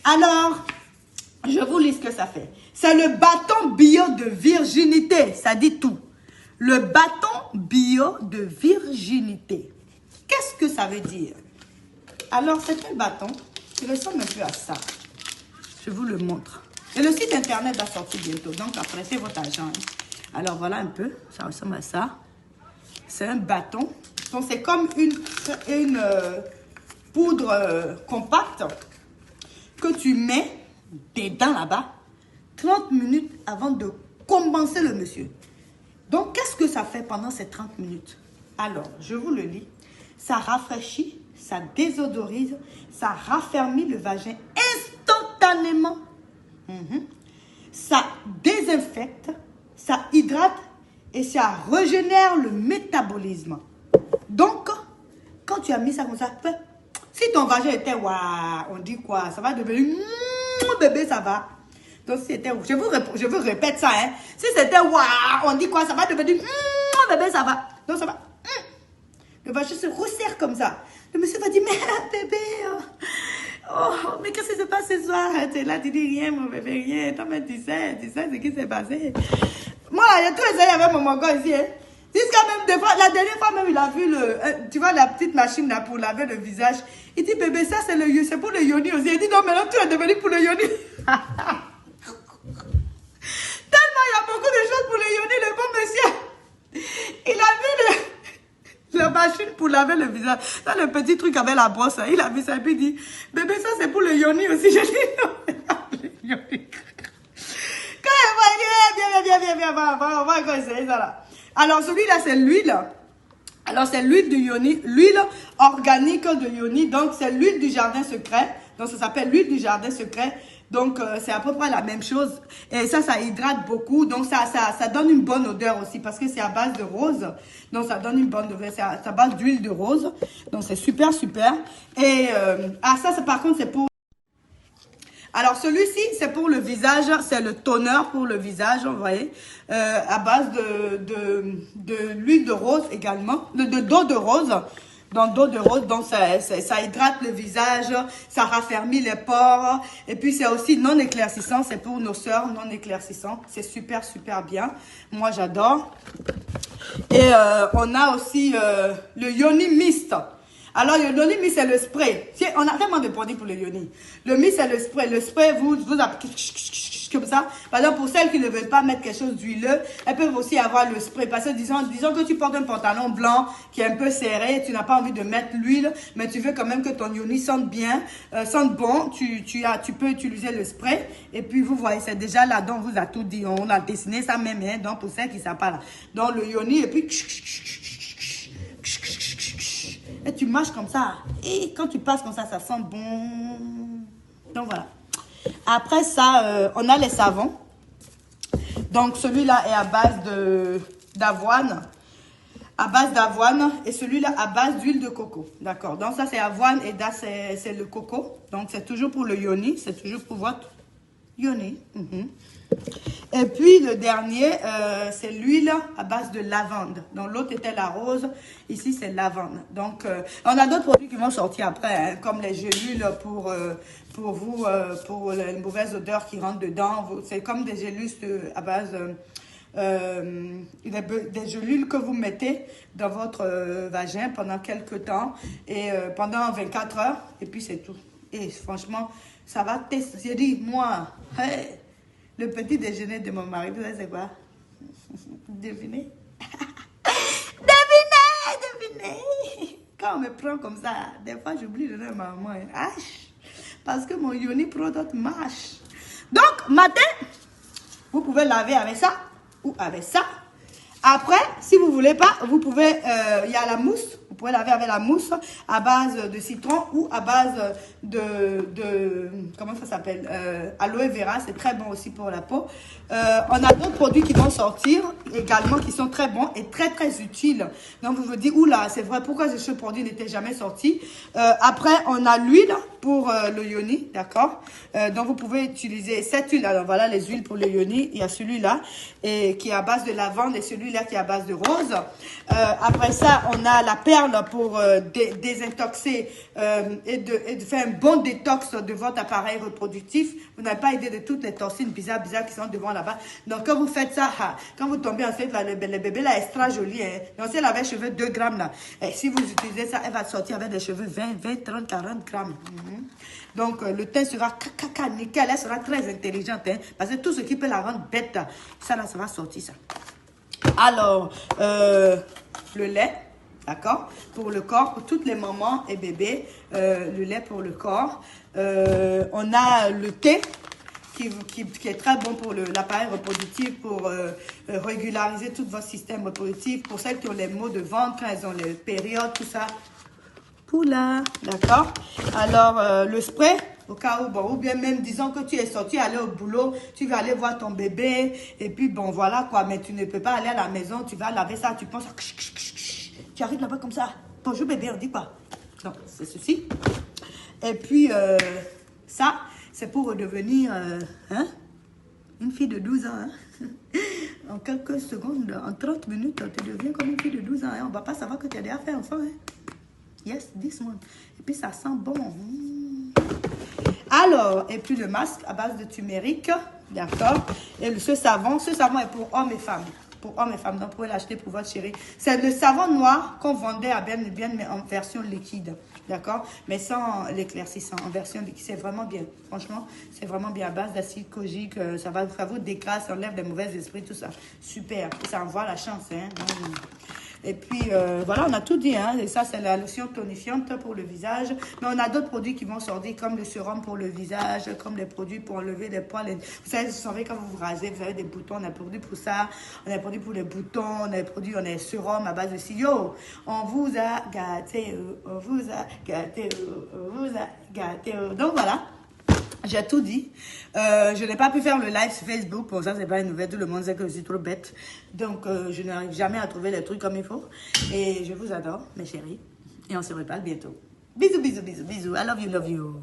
Alors, je vous lis ce que ça fait. C'est le bâton bio de virginité. Ça dit tout. Le bâton bio de virginité. Qu'est-ce que ça veut dire? Alors, c'est un bâton qui ressemble un peu à ça. Je vous le montre. Et le site internet va sortir bientôt. Donc, prêtez votre argent. Alors, voilà un peu. Ça ressemble à ça. C'est un bâton. Donc, c'est comme une poudre compacte que tu mets dedans là-bas 30 minutes avant de commencer le monsieur. Donc, qu'est-ce que ça fait pendant ces 30 minutes? Alors, je vous le lis. Ça rafraîchit, ça désodorise, ça raffermit le vagin instantanément. Ça désinfecte, ça hydrate et ça régénère le métabolisme. Donc, quand tu as mis ça comme ça, si ton vagin était waouh, on dit quoi? Ça va devenir bébé, ça va. Donc, si c'était, je vous répète ça, hein. Si c'était waouh, on dit quoi? Ça va devenir bébé, ça va. Donc, ça va. Le vagin se resserre comme ça. Le monsieur va dire, mais bébé, oh, mais qu'est-ce qui se passe ce soir? Tu es là, tu dis rien, mon bébé, rien. Toi, mais tu sais ce qui s'est passé. Moi, il y a tous les années avec mon mongo ici, hein. Jusqu'à même des fois, la dernière fois même, il a vu tu vois la petite machine là pour laver le visage. Il dit, bébé, ça c'est pour le yoni aussi. Il dit, non, mais là, tu es devenu pour le yoni. Tellement il y a beaucoup de choses pour le yoni, le bon monsieur. Il a vu la machine pour laver le visage. Là, le petit truc avec la brosse, il a vu ça et puis il dit, bébé, ça c'est pour le yoni aussi. Je dis, non, c'est pas pour le yoni. Quand il va dire, viens, on va essayer ça là. Alors, celui-là, c'est l'huile. Alors, c'est l'huile de yoni, l'huile organique de yoni. Donc, c'est l'huile du jardin secret. Donc, ça s'appelle l'huile du jardin secret. Donc, c'est à peu près la même chose. Et ça hydrate beaucoup. Donc, ça donne une bonne odeur aussi parce que c'est à base de rose. Donc, ça donne une bonne odeur. C'est à base d'huile de rose. Donc, c'est super, super. Et ça, par contre, c'est pour... Alors, celui-ci, c'est pour le visage, c'est le toner pour le visage, vous voyez, à base de l'huile de rose également, d'eau de rose, donc ça hydrate le visage, ça raffermit les pores, et puis c'est aussi non éclaircissant, c'est pour nos sœurs non éclaircissant, c'est super, super bien, moi j'adore. Et on a aussi le Yoni Mist. Alors, le yoni mist, c'est le spray. On a tellement de produits pour le yoni. Le mist, c'est le spray. Le spray, vous appliquez comme ça. Par exemple, pour celles qui ne veulent pas mettre quelque chose d'huileux, elles peuvent aussi avoir le spray. Parce que disons que tu portes un pantalon blanc qui est un peu serré, tu n'as pas envie de mettre l'huile, mais tu veux quand même que ton yoni sente bien, sente bon, tu peux utiliser le spray. Et puis, vous voyez, c'est déjà là, donc vous a tout dit. On a dessiné ça même, hein, donc pour celles qui ne savent pas là. Donc, le yoni, et puis... Et tu mâches comme ça. Et quand tu passes comme ça, ça sent bon. Donc voilà. Après ça, on a les savons. Donc celui-là est à base d'avoine. À base d'avoine. Et celui-là à base d'huile de coco. D'accord. Donc ça c'est avoine et là c'est le coco. Donc c'est toujours pour le yoni. C'est toujours pour votre yoni. Et puis le dernier, c'est l'huile à base de lavande. Donc l'autre était la rose, ici c'est lavande. Donc on a d'autres produits qui vont sortir après, hein, comme les gélules pour vous, pour les mauvaises odeurs qui rentrent dedans. C'est comme des gélules à base des gélules que vous mettez dans votre vagin pendant quelques temps et pendant 24 heures et puis c'est tout. Et franchement, ça va tester. J'ai dit, moi, hey, le petit déjeuner de mon mari, vous savez c'est quoi? Devinez? Devinez! Quand on me prend comme ça, des fois j'oublie de dire à maman, parce que mon yoni product marche. Donc, matin, vous pouvez laver avec ça ou avec ça. Après, si vous voulez pas, vous pouvez, il y a la mousse. Vous pouvez laver avec la mousse à base de citron ou à base comment ça s'appelle? Aloe vera, c'est très bon aussi pour la peau. On a d'autres produits qui vont sortir également qui sont très bons et très très utiles. Donc vous vous dites, oula, c'est vrai, pourquoi ce produit n'était jamais sorti? Après, on a l'huile pour le yoni, d'accord? Donc vous pouvez utiliser cette huile. Alors voilà les huiles pour le yoni. Il y a celui-là qui est à base de lavande et celui-là qui est à base de rose. Après ça, on a la perle général pour désintoxer et de faire un bon détox de votre appareil reproductif. Vous n'avez pas idée de toutes les toxines bizarres qui sont devant là-bas. Donc, quand vous faites ça, quand vous tombez enceinte, là, le bébé là est extra joli. Hein. Donc, si elle avait cheveux 2 grammes, là, et si vous utilisez ça, elle va sortir avec des cheveux 20, 30, 40 grammes. Donc, le teint sera nickel. Elle sera très intelligente. Hein, parce que tout ce qui peut la rendre bête, ça là, ça va sortir ça. Alors, le lait, d'accord, pour le corps, pour toutes les mamans et bébés, le lait pour le corps. On a le thé qui est très bon pour l'appareil reproductif, pour régulariser tout votre système reproductif, pour celles qui ont les maux de ventre, quand elles ont les périodes, tout ça. Poula, d'accord. Alors, le spray, au cas où, bon, ou bien même, disons que tu es sorti, aller au boulot, tu vas aller voir ton bébé, et puis, bon, voilà, quoi, mais tu ne peux pas aller à la maison, tu vas laver ça, tu penses, tu arrives là-bas comme ça. Bonjour bébé, on dit quoi? Donc, c'est ceci. Et puis, ça, c'est pour redevenir, une fille de 12 ans, hein. En quelques secondes, en 30 minutes, tu deviens comme une fille de 12 ans, hein. On ne va pas savoir que tu as déjà fait enfant, hein. Yes, this one. Et puis, ça sent bon. Alors, et puis le masque à base de turmeric, d'accord. Et ce savon est pour hommes et femmes. Pour hommes et femmes, donc vous pouvez l'acheter pour votre chérie. C'est le savon noir qu'on vendait à bien, mais en version liquide, d'accord. Mais sans l'éclaircissant, en version liquide, c'est vraiment bien. Franchement, c'est vraiment bien à base d'acide kojique. Ça vous décrase, ça enlève les mauvais esprits, tout ça. Super. Ça envoie la chance, hein. Et puis, voilà, on a tout dit, hein. Et ça, c'est la lotion tonifiante pour le visage. Mais on a d'autres produits qui vont sortir, comme le sérum pour le visage, comme les produits pour enlever les poils. Vous savez, quand vous vous rasez, vous avez des boutons, on a des produits pour ça. On a des produits pour les boutons, on a des produits, on a des sérums à base de yo, on vous a gâté, on vous a gâté, on vous a gâté. Donc, voilà. J'ai tout dit. Je n'ai pas pu faire le live sur Facebook. Pour ça, c'est pas une nouvelle. Tout le monde sait que je suis trop bête. Donc, je n'arrive jamais à trouver les trucs comme il faut. Et je vous adore, mes chéris. Et on se reparle bientôt. Bisous, bisous, bisous, bisous. I love you, love you.